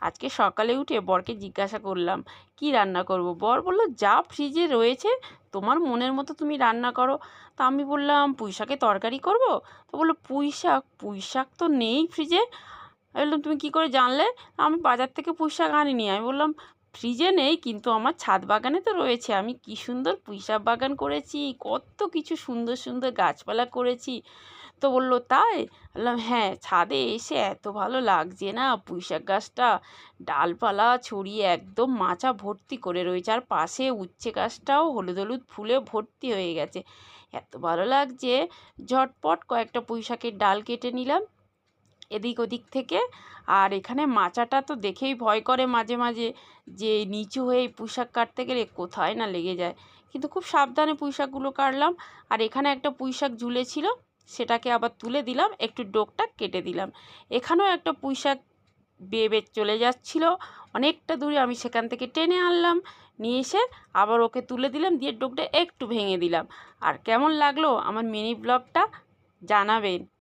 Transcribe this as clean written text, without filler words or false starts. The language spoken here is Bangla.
আজকে সকালে উঠে বরকে জিজ্ঞাসা করলাম কি রান্না করব। বর বলল যা ফ্রিজে রয়েছে তোমার মনের মতো তুমি রান্না করো। তা আমি বললাম পুঁই শাকের তরকারি করব। তো বললো পুঁই শাক তো নেই ফ্রিজে। আমি বললাম তুমি কী করে জানলে? আমি বাজার থেকে পুঁই শাক আনিনি। আমি বললাম ফ্রিজে নেই কিন্তু আমার ছাদ বাগানে তো রয়েছে, আমি কি সুন্দর পুঁই শাক বাগান করেছি, কত কিছু সুন্দর সুন্দর গাছপালা করেছি। তো বললো তাই? বললাম হ্যাঁ, ছাদে এসে এত ভালো লাগছে না, পুঁই শাক গাছটা ডালপালা ছড়িয়ে একদম মাচা ভর্তি করে রয়েছে, আর পাশে উচ্ছে গাছটাও হলুদ হলুদ ফুলে ভর্তি হয়ে গেছে, এত ভালো লাগছে। ঝটপট কয়েকটা পুঁই শাকের ডাল কেটে নিলাম এদিক ওদিক থেকে। আর এখানে মাচাটা তো দেখেই ভয় করে মাঝে মাঝে যে নিচু হয়ে পুঁই শাক কাটতে গেলে কোথায় না লেগে যায়, কিন্তু খুব সাবধানে পুঁই শাকগুলো কাটলাম। আর এখানে একটা পুঁই শাক ঝুলেছিল, সেটাকে আবার তুলে দিলাম, একটু ডোকটা কেটে দিলাম। এখানেও একটা পুঁই শাক বেয়ে বেয়ে চলে যাচ্ছিল অনেকটা দূরে, আমি সেখান থেকে টেনে আনলাম, নিয়ে এসে আবার ওকে তুলে দিলাম, দিয়ে ডোকটা একটু ভেঙে দিলাম। আর কেমন লাগলো আমার মিনি ব্লগটা জানাবেন।